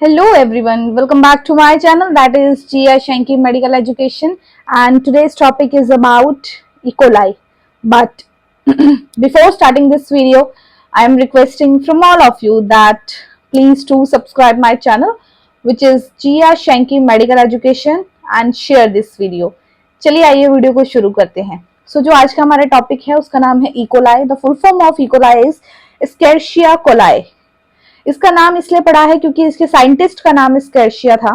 Hello everyone, welcome back to my channel, that is Jia Shanky Medical Education, and today's topic is about E. coli. But before starting this video, I am requesting from all of you that please do subscribe my channel, which is Jia Shanky Medical Education, and share this video. चलिए आइए video को शुरू करते हैं। जो आज का हमारा टॉपिक है उसका नाम है E. coli. The full form of E. coli is Escherichia coli. इसका नाम इसलिए पड़ा है क्योंकि इसके साइंटिस्ट का नाम एस्केरिशिया था।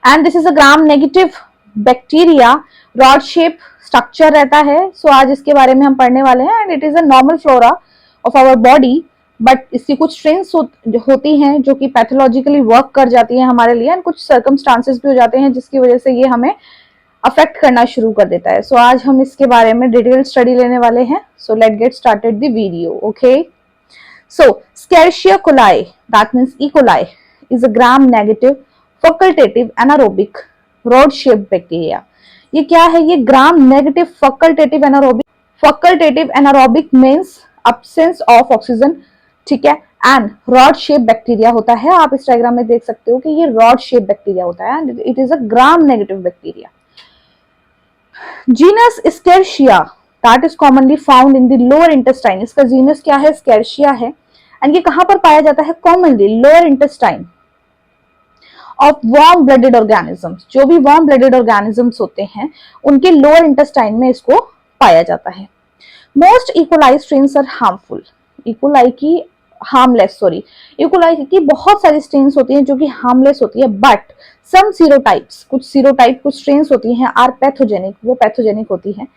And this is a gram negative bacteria, rod shape structure रहता है। आज इसके बारे में हम पढ़ने वाले हैं। And it is a normal flora of our body, but इसकी कुछ स्ट्रेन्स होती हैं जो कि पैथोलॉजिकली वर्क कर जाती हैं हमारे लिए, एंड कुछ सर्कमस्टांसेस भी हो जाते हैं जिसकी वजह से ये हमें अफेक्ट करना शुरू कर देता है। आज हम इसके बारे में डिटेल स्टडी लेने वाले हैं। Let get started the video. Okay, so Escherichia coli, that means E. coli, is a gram-negative facultative anaerobic rod-shaped bacteria. ये क्या है? ये gram-negative facultative anaerobic, facultative anaerobic means absence of oxygen, ठीक है, and rod-shaped bacteria होता है। आप इस डायग्राम में देख सकते हो कि ये rod-shaped bacteria होता है, and it is a gram-negative bacteria. Genus Escherichia, that is commonly found in the lower intestine. इसका जीनस क्या है? Escherichia है। एंड ये कहां पर पाया जाता है? Commonly lower intestine of warm blooded organisms. जो भी वार्म ब्लडेड ऑर्गेनिजम्स होते हैं उनके लोअर इंटेस्टाइन में इसको पाया जाता है। Most E coli strains are harmful. E coli की हार्मलेस, सॉरी, इकोलाई की बहुत सारी स्ट्रेन्स होती हैं जो कि हार्मलेस होती है, बट सम सीरोटाइप्स, कुछ सीरोटाइप, कुछ स्ट्रेन्स होती हैं आर पैथोजेनिक, वो पैथोजेनिक होती हैं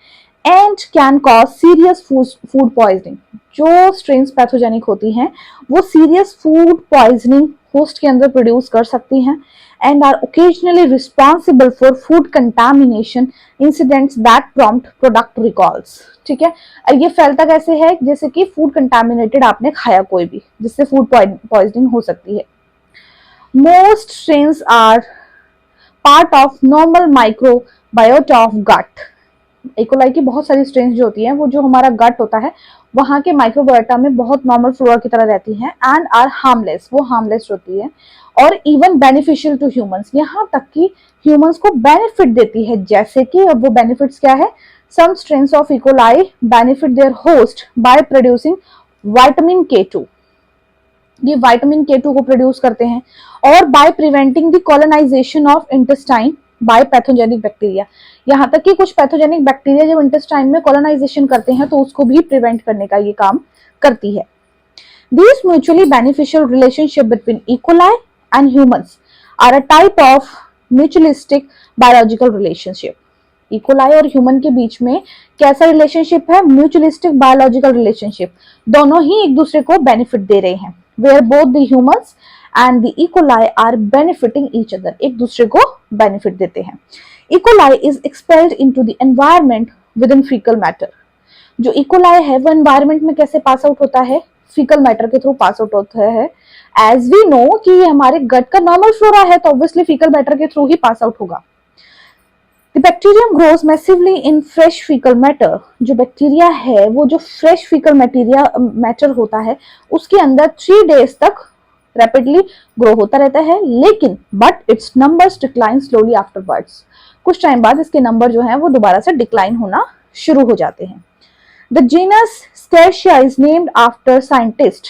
and can cause serious food poisoning. जो स्ट्रेन्स पैथोजेनिक होती हैं वो सीरियस फूड पॉइजनिंग होस्ट के अंदर प्रोड्यूस कर सकती हैं and are occasionally responsible for food contamination incidents that prompt product recalls. ठीक है, और ये फैलता कैसे है? जैसे कि फूड कंटामिनेटेड आपने खाया कोई भी, जिससे फूड पॉइजनिंग हो सकती है। Most strains are part of normal microbiota of gut. E coli की बहुत सारी स्ट्रेन्स जो होती हैं वो जो हमारा गट होता है वहां के माइक्रोबायोटा में बहुत नॉर्मल फ्लोरा की तरह रहती हैं एंड आर हार्मलेस, वो हार्मलेस होती है और इवन बेनिफिशियल टू ह्यूमंस, यहाँ तक कि ह्यूमंस को बेनिफिट देती है। जैसे कि वो बेनिफिट्स क्या है? Some strains of E coli benefit their host by producing vitamin K2। ये विटामिन K2 को प्रोड्यूस करते हैं और by preventing the colonization of intestine by pathogenic bacteria. यहाँ तक कि कुछ पैथोजेनिक बैक्टीरिया जब इंटेस्टाइन में कॉलोनाइजेशन करते हैं तो उसको भी प्रिवेंट करने का ये काम करती है। This mutually beneficial relationship between E. coli and humans are a type of mutualistic biological relationship. E. coli और ह्यूमन के बीच में कैसा रिलेशनशिप है? Mutualistic biological relationship. दोनों ही एक दूसरे को बेनिफिट दे रहे हैं, where both the humans and the E. coli are benefiting each other, एक दूसरे को बेनिफिट देते हैं। E. coli is expelled into the environment within fecal matter। जो E. coli है वो environment में कैसे पास आउट होता है? fecal matter के थ्रू पास आउट होता है। As we know कि ये हमारे गट का नॉर्मल फ्लोरा है तो obviously fecal matter के थ्रू ही पास आउट होगा। The bacterium grows massively in fresh fecal matter। जो बैक्टीरिया है वो जो fresh fecal matter होता है उसके अंदर 3 days तक रैपिडली ग्रो होता रहता है, लेकिन but it's numbers decline slowly afterwards. कुछ टाइम बाद इसके नंबर जो हैं वो दोबारा से डिक्लाइन होना शुरू हो जाते हैं। The genus Escherichia is named after scientist.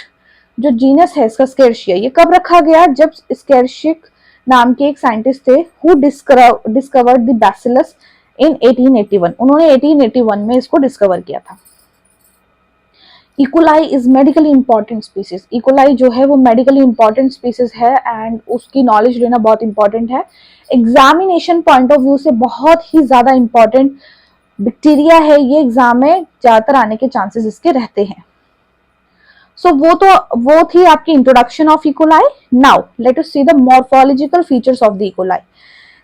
जो जीनस है इसका Escherichia, ये कब रखा गया? जब Escherichia नाम के एक साइंटिस्ट थे हु डिस्कवर्ड द बैसिलस इन 1881। उन्होंने 1881 में इसको डिस्कवर किया था। E. coli is medically important species. E. coli जो है वो मेडिकली इंपॉर्टेंट स्पीसीज है एंड उसकी नॉलेज लेना बहुत इंपॉर्टेंट है। एग्जामिनेशन पॉइंट ऑफ व्यू से बहुत ही ज्यादा इंपॉर्टेंट बैक्टीरिया है ये। एग्जाम में ज्यादातर आने के चांसेस इसके रहते हैं। वो थी आपकी introduction of E. coli। Now let us see the morphological features of the E. coli।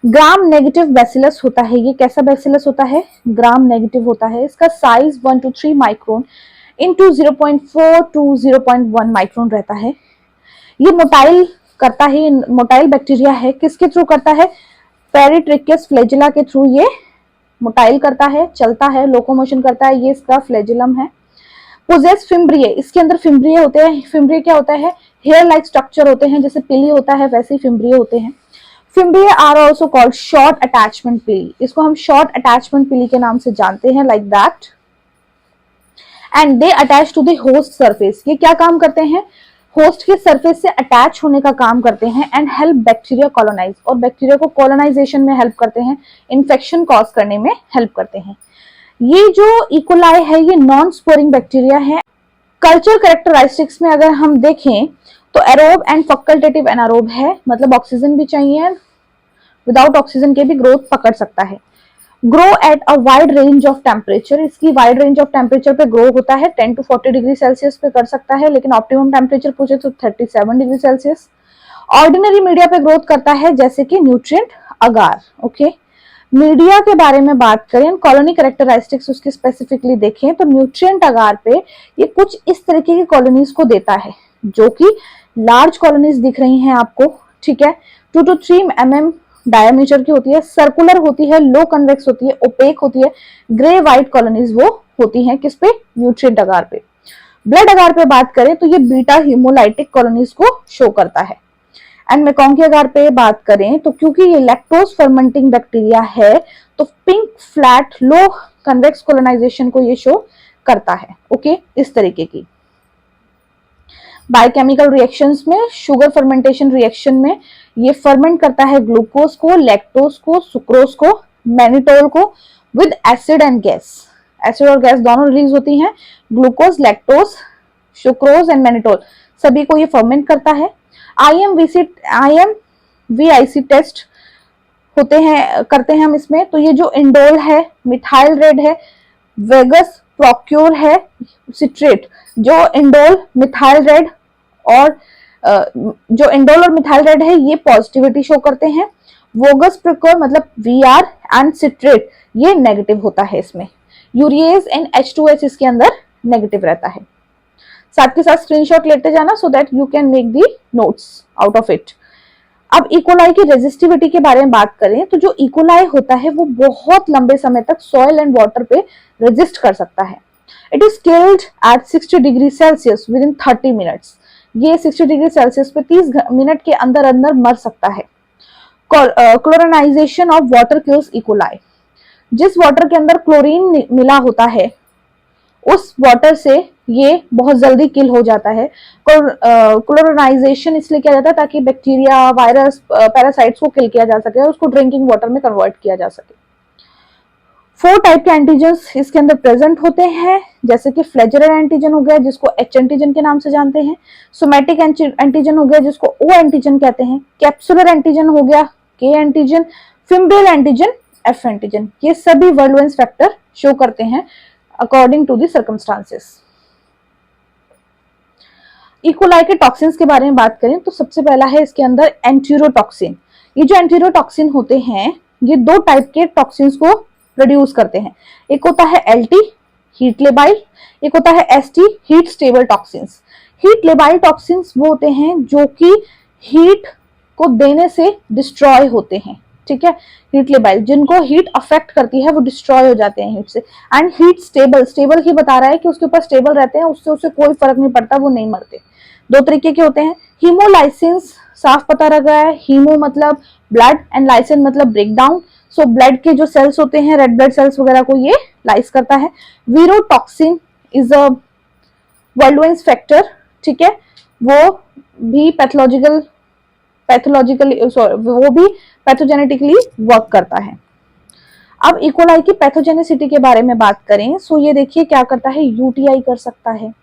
Gram negative bacillus होता है। ये कैसा बैसिलस होता है? ग्राम नेगेटिव होता है। इसका size 1 to 3 micron into 0.4 to 0.1 micron रहता है। ये मोटाइल करता है, मोटाइल बैक्टीरिया है। किसके थ्रू करता है? पेरिट्रिकस फ्लैजिला के थ्रू ये मोटाइल करता है, चलता है, लोकोमोशन करता है। ये इसका फ्लैजिलम है। पोजेस फिम्ब्रिए, इसके अंदर फिम्ब्रिए होते हैं। फिम्ब्रिए क्या होता है? हेयर लाइक स्ट्रक्चर होते हैं, जैसे पिली होता है वैसे ही फिम्ब्रिया होते हैं। Fimbriae are also called short attachment pili, इसको हम शॉर्ट अटैचमेंट पिली के नाम से जानते हैं, like that. And they attach to the host surface, ये क्या काम करते हैं, होस्ट के सरफेस से अटैच होने का काम करते हैं। एंड हेल्प बैक्टीरिया कॉलोनाइज, और बैक्टीरिया को कॉलोनाइजेशन में हेल्प करते हैं, इन्फेक्शन कॉज करने में हेल्प करते हैं। ये जो इकोलाई है ये नॉन स्पोरिंग बैक्टीरिया है। कल्चर कैरेक्टरिस्टिक्स में अगर हम देखें तो एरोब एंड फैकल्टेटिव एनारोब है, मतलब ऑक्सीजन भी चाहिए, विदाउट ऑक्सीजन के भी ग्रोथ पकड़ सकता है। Grow at a wide range of temperature, इसकी वाइड रेंज ऑफ टेम्परेचर पे ग्रो होता है, 10 to 40 डिग्री सेल्सियस पे कर सकता है, लेकिन ऑप्टिमम टेम्परेचर पूछे तो 37 डिग्री सेल्सियस। ऑर्डिनरी मीडिया पे ग्रोथ करता है, जैसे कि न्यूट्रिएंट अगार। ओके, मीडिया के बारे में बात करें, कॉलोनी कैरेक्टरिस्टिक्स उसकी स्पेसिफिकली देखें तो न्यूट्रिएंट अगार पे ये कुछ इस तरीके की कॉलोनीज को देता है, जो कि लार्ज कॉलोनीज दिख रही हैं आपको, ठीक है, 2 to 3 mm डायमीटर की होती है, सर्कुलर होती है, लो कन्वेक्स होती है, ओपेक होती है, ग्रे व्हाइट कॉलोनीज वो होती हैं किस पे, न्यूट्रिएंट अगार पे। ब्लड अगार पे बात करें तो ये बीटा हीमोलाइटिक कॉलोनीज को शो करता है। एंड मेकॉन्की अगार पे बात करें तो क्योंकि ये लैक्टोज फर्मेंटिंग बैक्टीरिया है तो पिंक फ्लैट लो कन्वेक्स कॉलोनाइजेशन को ये शो करता है। ओके, इस तरीके की। बायोकेमिकल रिएक्शंस में, शुगर फर्मेंटेशन रिएक्शन में ये फर्मेंट करता है ग्लूकोज को, लैक्टोज को, सुक्रोज को, मैनिटोल को with acid and gas. Acid और गैस दोनों रिलीज होती हैं, glucose, lactose, sucrose and mannitol सभी को ये फर्मेंट करता है। IMVIC टेस्ट होते हैं, करते हैं हम इसमें, तो ये जो इंडोल है, मिथाइल रेड है, वेगस प्रोक्योर है, सिट्रेट, जो इंडोल, मिथाइल रेड और जो इंडोल और मिथाइल रेड है ये पॉजिटिविटी शो करते हैं। वोगस प्रोक्योर मतलब VR एंड सिट्रेट ये नेगेटिव होता है इसमें। यूरिएज एंड H2H इसके अंदर नेगेटिव रहता है। साथ के साथ स्क्रीनशॉट लेते जाना so that you can make the notes out of it. अब इकोलाई की रेजिस्टिविटी के बारे में बात करें तो जो इकोलाई होता है वो बहुत लंबे समय तक सॉइल एंड वाटर पे रेजिस्ट कर सकता है। It is killed at 60 degree Celsius within 30 minutes, ये 60 डिग्री सेल्सियस पे 30 मिनट के अंदर अंदर मर सकता है। क्लोरिनाइजेशन ऑफ वाटर किल्स इकोलाई, जिस वाटर के अंदर क्लोरीन मिला होता है उस वाटर से ये बहुत जल्दी किल हो जाता है। क्लोरिनाइजेशन इसलिए किया जाता है ताकि बैक्टीरिया, वायरस, पैरासाइट्स को किल किया जा सके और उसको ड्रिंकिंग वाटर में कन्वर्ट किया जा सके। 4 टाइप के एंटीजन्स इसके अंदर प्रेजेंट होते हैं, जैसे कि फ्लैजेलर एंटीजन हो गया जिसको H एंटीजन के नाम से जानते हैं, सोमैटिक एंटीजन हो गया जिसको O एंटीजन कहते हैं, कैप्सुलर एंटीजन हो गया K antigen, fimbrial antigen F antigen. ये सभी वर्डवेंस फैक्टर शो करते हैं according to the circumstances. E coli के टॉक्सिन्स के बारे में बात करें तो सबसे पहला है इसके अंदर एंटीरोटॉक्सिन। ये जो एंटीरोटॉक्सिन होते हैं ये 2 टाइप के टॉक्सिन्स को प्रोड्यूस करते हैं, एक होता है LT हीट लेबाइल, एक होता है ST heat stable toxins. Heat labile toxins वो होते हैं जो कि हीट को देने से डिस्ट्रॉय होते हैं, ठीक है। हीट लेबाइल जिनको हीट अफेक्ट करती है वो डिस्ट्रॉय हो जाते हैं हीट से। एंड हीट स्टेबल, स्टेबल ही बता रहा है कि उसके ऊपर स्टेबल रहते हैं, उससे उसे कोई फर्क नहीं पड़ता, वो नहीं मरते। 2 तरीके के होते हैं। हीमोलाइसिस साफ पता लग रहा है, हीमो मतलब ब्लड एंड लाइसिन मतलब ब्रेकडाउन। सो ब्लड के जो सेल्स होते हैं, रेड ब्लड सेल्स वगैरह को ये लाइस करता है। वीरोटॉक्सिन इज अ वर्डवेंस फैक्टर, ठीक है, वो भी वो भी पैथोजेनेटिकली वर्क करता है। अब इकोलाई की पैथोजेनेसिटी के बारे में बात करें सो ये देखिए क्या करता है, UTI कर सकता है,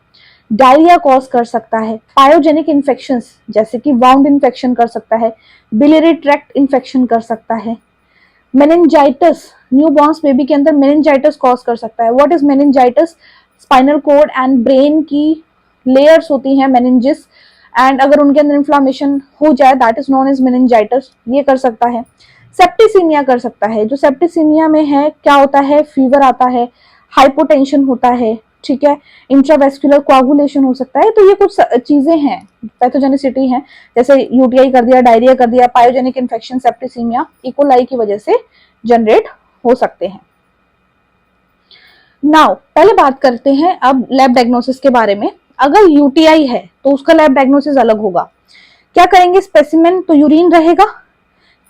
डायरिया कॉज कर सकता है, पायोजेनिक इन्फेक्शंस जैसे कि वाउंड इन्फेक्शन कर सकता है, बिलियरी ट्रैक्ट इन्फेक्शन कर सकता है, मेनिंजाइटिस, न्यूबॉर्न्स बेबी के अंदर मेनिंजाइटिस कॉज कर सकता है। What is meningitis? Spinal cord and brain की लेयर्स होती हैं मेनिंजिस, एंड अगर उनके अंदर इन्फ्लामेशन हो जाए that is known as meningitis, ये कर सकता है। सेप्टिसीमिया कर सकता है, जो सेप्टिसीमिया में है क्या होता है, फीवर आता है, हाइपोटेंशन होता है, ठीक है, इंट्रावेस्कुलर कोआगुलेशन हो सकता है। तो ये कुछ चीजें हैं, पैथोजेनिसिटी है, जैसे UTI कर दिया, डायरिया कर दिया, पायोजेनिक इन्फेक्शन, सेप्टिसीमिया इकोलाई की वजह से जनरेट हो सकते हैं। नाउ पहले बात करते हैं अब लैब डायग्नोसिस के बारे में। अगर यूटीआई है तो उसका लैब डायग्नोसिस अलग होगा। क्या करेंगे, स्पेसिमेन तो यूरिन रहेगा,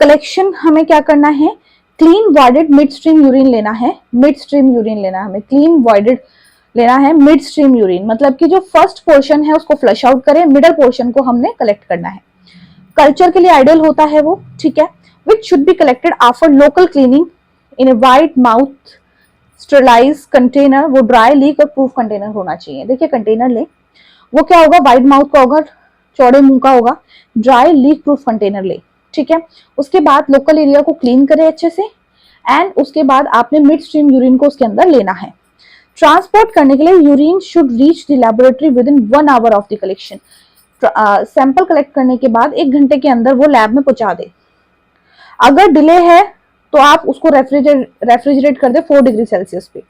कलेक्शन हमें क्या करना है, clean voided mid stream urine लेना है, मिड स्ट्रीम यूरिन लेना है हमें, क्लीन वॉइडेड लेना है मिड स्ट्रीम यूरिन, मतलब कि जो फर्स्ट पोर्शन है उसको फ्लश आउट करें, मिडल पोर्शन को हमने कलेक्ट करना है। कल्चर के लिए आइडियल होता है वो, ठीक है, which should be collected after local cleaning in a wide mouth sterilise container, वो ड्राई लीक और प्रूफ कंटेनर होना चाहिए। देखिए कंटेनर ले, वो क्या होगा, वाइड माउथ का होगा, चौड़े मुंह का होगा, ड्राई लीक प्रूफ कंटेनर ले, ठीक है। उसके बाद लोकल एरिया को क्लीन करें अच्छे से, एंड उसके बाद आपने मिड स्ट्रीम यूरिन को उसके अंदर लेना है। ट्रांसपोर्ट करने के लिए urine should reach the laboratory with in 1 hour of the collection. Sample collect करने के बाद 1 घंटे के अंदर वो लैब में पहुंचा दे। अगर डिले है तो आप उसको रेफ्रिजरेट कर दे 4 डिग्री सेल्सियस पे।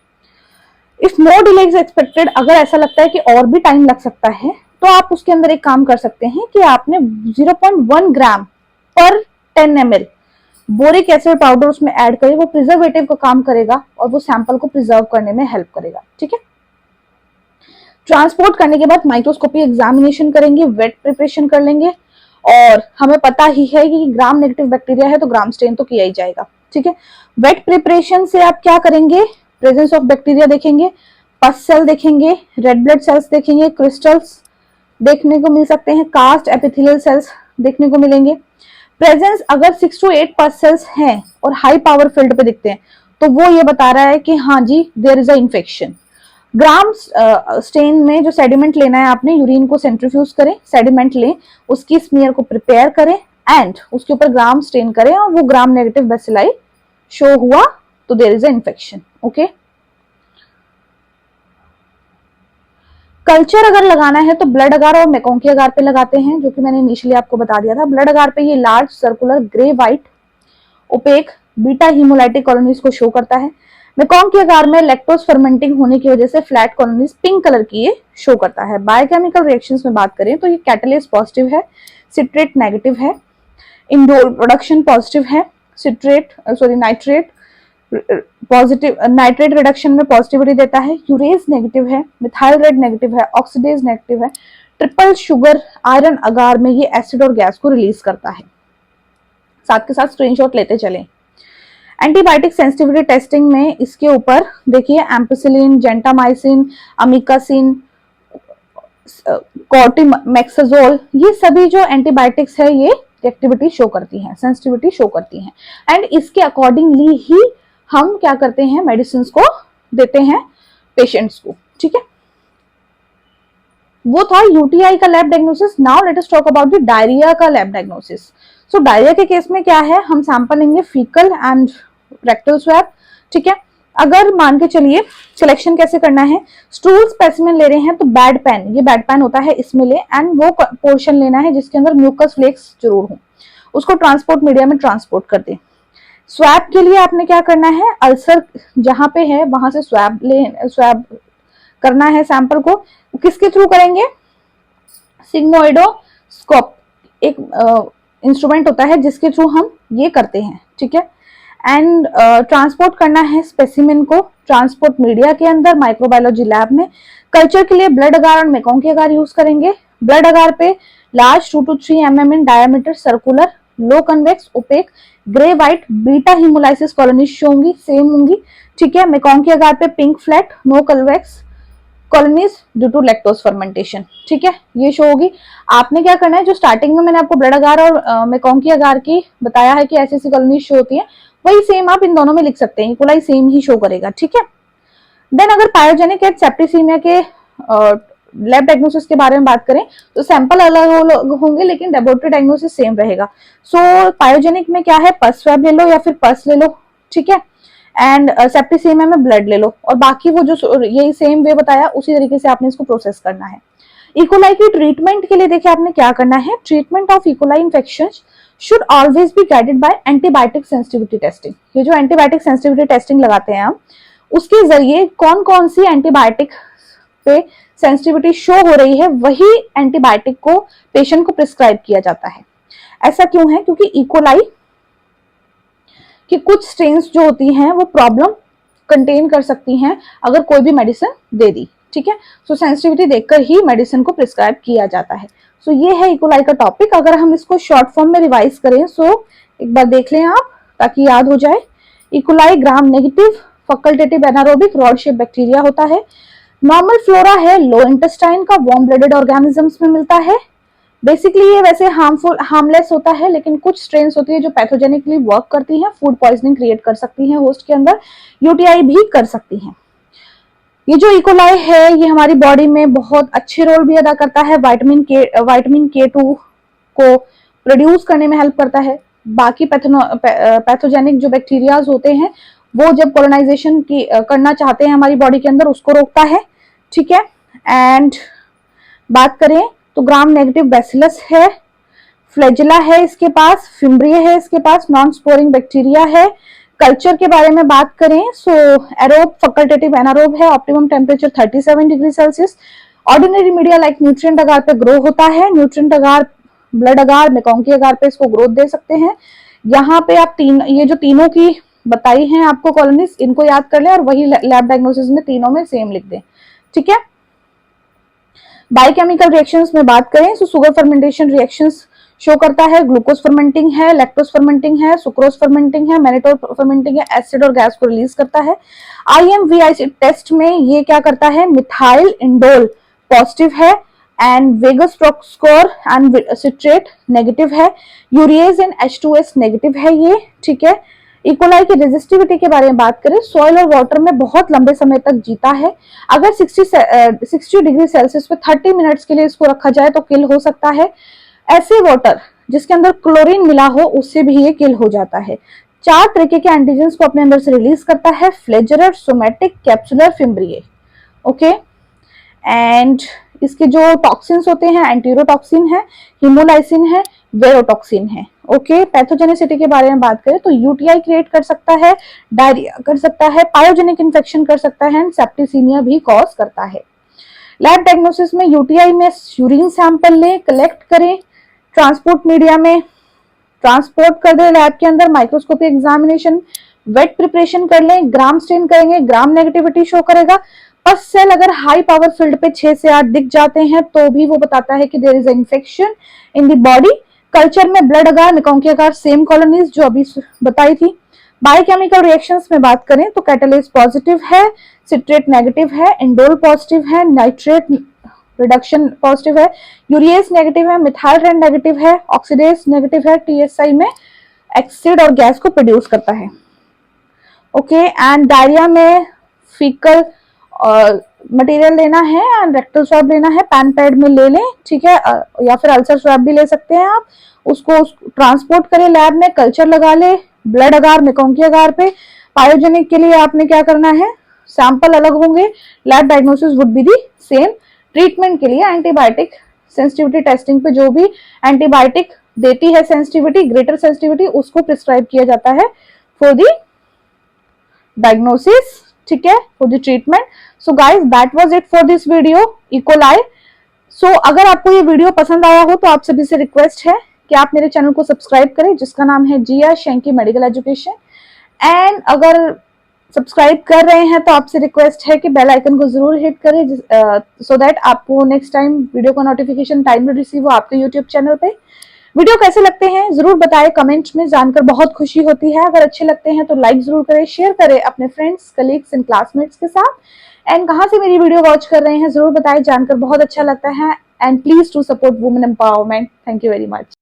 If no delay is expected, अगर ऐसा लगता है कि और भी टाइम लग सकता है तो आप उसके अंदर एक काम कर सकते हैं कि आपने 0.1 ग्राम पर 10 ml बोरिक एसिड पाउडर उसमें ऐड करें, वो प्रिजर्वेटिव का काम करेगा और वो सैंपल को प्रिजर्व करने में हेल्प करेगा, ठीक है। ट्रांसपोर्ट करने के बाद माइक्रोस्कोपी एग्जामिनेशन करेंगे, वेट प्रिपरेशन कर लेंगे, और हमें पता ही है कि ग्राम नेगेटिव बैक्टीरिया है तो ग्राम स्टेन तो किया ही जाएगा, ठीक है। वेट प्रिपरेशन से आप क्या करेंगे, प्रेजेंस ऑफ बैक्टीरिया देखेंगे, पस सेल देखेंगे, रेड ब्लड सेल्स देखेंगे, क्रिस्टल्स देखने को मिल सकते हैं, कास्ट एपिथेलियल सेल्स देखने को मिलेंगे। प्रेजेंस अगर 6 to 8 पस सेल्स हैं और हाई पावर फील्ड पे दिखते हैं तो वो ये बता रहा है कि हाँ जी there is a infection. Gram stain में जो सेडिमेंट लेना है आपने, यूरिन को सेंट्रीफ्यूज करें, सेडिमेंट लें, उसकी स्मीयर को प्रिपेयर करें एंड उसके ऊपर ग्राम स्टेन करें, और वो ग्राम नेगेटिव बेसिलाई शो हुआ तो there is a infection, okay. Culture अगर लगाना है तो ब्लड अगार और मैकोंकी अगार पे लगाते हैं, जो कि मैंने इनिशियली आपको बता दिया था। ब्लड अगार पे ये large circular grey white opaque beta haemolytic colonies को शो करता है। मैकोंकी अगार में लैक्टोज फर्मेंटिंग होने की वजह से फ्लैट कॉलोनीज पिंक कलर की ये शो करता है। बायोकेमिकल रिएक्शंस में बात करें तो ये कैटालेस पॉजिटिव है, सिट्रेट नेगेटिव है, इंडोल प्रोडक्शन पॉजिटिव है, नाइट्रेट पॉजिटिव, नाइट्रेट रिडक्शन में पॉजिटिविटी देता है, यूरेज नेगेटिव है, मिथाइल रेड नेगेटिव है, ऑक्सीडेज नेगेटिव है, ट्रिपल शुगर आयरन अगार में ये एसिड और गैस को रिलीज करता है। साथ के साथ स्क्रीनशॉट लेते चलें। एंटीबायोटिक सेंसिटिविटी टेस्टिंग में इसके ऊपर देखिए एम्पिसिलिन, जेंटामाइसिन, अमिकासिन, कॉर्टिमेक्साजोल, ये सभी जो एंटीबायोटिक्स है ये एक्टिविटी शो करती हैं, सेंसिटिविटी शो करती हैं, एंड इसके अकॉर्डिंगली ही हम क्या करते हैं, मेडिसिन को देते हैं पेशेंट्स को, ठीक है। वो था यूटीआई का lab diagnosis. Now let us talk about the diarrhoea का लैब डायग्नोसिस। सो डायरिया के केस में क्या है, हम सैंपल लेंगे फीकल एंड रेक्टल स्वैब, ठीक है। अगर मान के चलिए सिलेक्शन कैसे करना है, स्टूल स्पेसिमेन ले रहे हैं तो बैड पैन, ये बैड पैन होता है इसमें ले, एंड वो पोर्शन लेना है जिसके अंदर म्यूकस फ्लेक्स जरूर हो, उसको ट्रांसपोर्ट मीडिया में ट्रांसपोर्ट कर दे। स्वैब के लिए आपने क्या करना है, अल्सर जहां पे है वहां से स्वैब करना है सैंपल को। किसके थ्रू करेंगे, सिग्मोइडोस्कोप एक इंस्ट्रूमेंट होता है जिसके थ्रू हम ये करते हैं, ठीक है। एंड ट्रांसपोर्ट करना है स्पेसिमेन को ट्रांसपोर्ट मीडिया के अंदर माइक्रोबायोलॉजी लैब में। कल्चर के लिए ब्लड अगार और मैकोंकी अगार यूज करेंगे। ब्लड अगार पे large 2 to 3 mm in diameter circular low convex opaque grey white beta haemolysis colonies show होंगी, सेम होंगी, ठीक है। मैकोंकी अगार पे pink flat no convex colonies due to lactose fermentation, ठीक है, ये शो होगी। आपने क्या करना है, जो स्टार्टिंग में मैंने आपको ब्लड अगार और मैकोंकी अगार की बताया है कि ऐसी ऐसी कॉलोनीज शो होती है, वही सेम आप इन दोनों में लिख सकते हैं, इक्वलाई सेम ही शो करेगा, ठीक है। देन अगर पायोजेनिक एंड सेप्टिसीमिया के लैब डायग्नोसिस के बारे में बात करें तो सैंपल अलग होंगे लेकिन लेबोरेटरी डायग्नोसिस सेम रहेगा। सो पायोजेनिक में क्या है, पस स्वैब ले लो या फिर पस ले लो, ठीक है, एंड सेप्टिसीमिया में ब्लड ले लो, और बाकी वो जो यही सेम वे बताया उसी तरीके से आपने इसको प्रोसेस करना है। इकोलाई की ट्रीटमेंट के लिए देखिए आपने क्या करना है, treatment of E coli infection should always be guided by antibiotic sensitivity testing. ये जो एंटीबायोटिक सेंसिटिविटी टेस्टिंग लगाते हैं हम, उसके जरिए कौन कौन सी एंटीबायोटिक पे सेंसिटिविटी शो हो रही है वही एंटीबायोटिक को पेशेंट को प्रिस्क्राइब किया जाता है। ऐसा क्यों है, क्योंकि इकोलाई कि कुछ स्ट्रेन्स जो होती हैं वो प्रॉब्लम कंटेन कर सकती हैं अगर कोई भी मेडिसिन दे दी, ठीक है। सो सेंसिटिविटी देखकर ही मेडिसिन को प्रिस्क्राइब किया जाता है। सो ये है इकोलाई का टॉपिक। अगर हम इसको शॉर्ट फॉर्म में रिवाइज करें, सो एक बार देख लें आप ताकि याद हो जाए। E coli gram negative facultative anaerobic rod shape bacteria होता है। नॉर्मल फ्लोरा है लो इंटेस्टाइन का, वार्म ब्लडेड ऑर्गेनिजम्स में मिलता है। बेसिकली ये वैसे हार्मलेस होता है, लेकिन कुछ स्ट्रेन्स होती है जो पैथोजेनिकली वर्क करती हैं, फूड पॉइजनिंग क्रिएट कर सकती हैं होस्ट के अंदर, यूटीआई भी कर सकती हैं। ये जो इकोलाई है ये हमारी बॉडी में बहुत अच्छे रोल भी अदा करता है। विटामिन K2 को प्रोड्यूस करने में हेल्प करता है। बाकी पैथोजेनिक जो बैक्टीरियाज होते हैं वो जब कोलोनाइजेशन की करना चाहते हैं हमारी बॉडी के अंदर, उसको रोकता है, ठीक है। एंड बात करें तो ग्राम नेगेटिव बैसिलस है, फ्लैजेला है इसके पास, फिम्ब्रिय है इसके पास, नॉन स्पोरिंग बैक्टीरिया है। कल्चर के बारे में बात करें सो एरोब फैकल्टेटिव एनारोब है, optimum temperature 37 degree Celsius. Ordinary media like nutrient agar पे ग्रो होता है। न्यूट्रिएंट अगार, ब्लड अगार, मेकोंकी अगार पे इसको ग्रोथ दे सकते हैं। यहाँ पे आप ये जो तीनों की बताई हैं आपको कॉलोनीज, इनको याद कर लें और वही लैब डायग्नोसिस में तीनों में सेम लिख दें, ठीक है। बायोकेमिकल रिएक्शंस में बात करें तो शुगर फर्मेंटेशन रिएक्शंस शो करता है। ग्लूकोज फर्मेंटिंग है, लैक्टोज फर्मेंटिंग है, सुक्रोज फर्मेंटिंग है, मैनिटोल फर्मेंटिंग है, एसिड और गैस को रिलीज करता है। IMVI टेस्ट में ये क्या करता है, मिथाइल इंडोल पॉजिटिव है and Voges Proskauer and citrate negative है। यूरिएज एंड H2S नेगेटिव है ये, ठीक है। इकोलाई की रेजिस्टिविटी के बारे में बात करें, सॉइल और वाटर में बहुत लंबे समय तक जीता है। अगर 60 डिग्री सेल्सियस पे 30 मिनट्स के लिए इसको रखा जाए तो किल हो सकता है। ऐसे वाटर जिसके अंदर क्लोरीन मिला हो उससे भी ये किल हो जाता है। 4 तरीके के एंटीजेंस को अपने अंदर से रिलीज करता है, flagellar, somatic, capsular, fimbriae, okay. And इसके जो टॉक्सिन्स होते हैं, एंटीरोटॉक्सिन है, हिमोलाइसिन है, वेरोटॉक्सिन है, ओके। पैथोजेनिसिटी के बारे में बात करें तो यूटीआई क्रिएट कर सकता है, डायरिया कर सकता है, पायोजेनिक इन्फेक्शन कर सकता है एंड सेप्टिसीमिया भी कॉज करता है। लैब डायग्नोसिस में यूटीआई में यूरिन सैंपल लें, कलेक्ट करें, ट्रांसपोर्ट मीडिया में ट्रांसपोर्ट कर दे लैब के अंदर, माइक्रोस्कोपी एग्जामिनेशन, वेट प्रिपरेशन कर लें, ग्राम स्टेन करेंगे, ग्राम नेगेटिविटी शो करेगा। पस सेल अगर हाई पावर फील्ड पे 6 से 8 दिख जाते हैं तो भी वो बताता है कि there is infection in the body. Culture में blood agar, MacConkey agar, same colonies जो अभी बताई थी। बायोकेमिकल रिएक्शंस में बात करें तो कैटालिस पॉजिटिव है, सिट्रेट नेगेटिव है, इंडोल पॉजिटिव है, नाइट्रेट रिडक्शन पॉजिटिव है, यूरिएस नेगेटिव है, मिथाइल रेंड नेगेटिव है, ऑक्सीडेज नेगेटिव है, TSI में एसिड और गैस को प्रोड्यूस करता है, ओके। एंड डायरिया में फीकल मटेरियल लेना है एंड रेक्टल स्वैब लेना है, पैन पैड में ले लें, ठीक है, या फिर अल्सर स्वैब भी ले सकते हैं आप। उसको ट्रांसपोर्ट करें लैब में, कल्चर लगा ले ब्लड अगार, मेकोंकी अगार पे। पायोजेनिक के लिए आपने क्या करना है, सैंपल अलग होंगे, lab diagnosis would be the same. Treatment के लिए एंटीबायोटिक सेंसिटिविटी टेस्टिंग पे जो भी एंटीबायोटिक देती है सेंसिटिविटी, ग्रेटर सेंसिटिविटी, उसको प्रिस्क्राइब किया जाता है फॉर दी डायग्नोसिस, ठीक है, for the treatment. So guys that was it for this video E coli. So अगर आपको ये वीडियो पसंद आया हो तो आप सभी से रिक्वेस्ट है कि आप मेरे चैनल को सब्सक्राइब करें जिसका नाम है जिया शेंकी मेडिकल एजुकेशन। एंड अगर सब्सक्राइब कर रहे हैं तो आपसे रिक्वेस्ट है कि बेल आइकन को जरूर हिट करें सो दैट आपको नेक्स्ट टाइम वीडियो का नोटिफिकेशन टाइमली रिसीव हो आपके यूट्यूब चैनल पे। वीडियो कैसे लगते हैं जरूर बताएं कमेंट में, जानकर बहुत खुशी होती है। अगर अच्छे लगते हैं तो लाइक जरूर करें, शेयर करें अपने फ्रेंड्स, कलीग्स एंड क्लासमेट्स के साथ। एंड कहाँ से मेरी वीडियो वॉच कर रहे हैं जरूर बताएं, जानकर बहुत अच्छा लगता है। And please to support women empowerment. Thank you very much.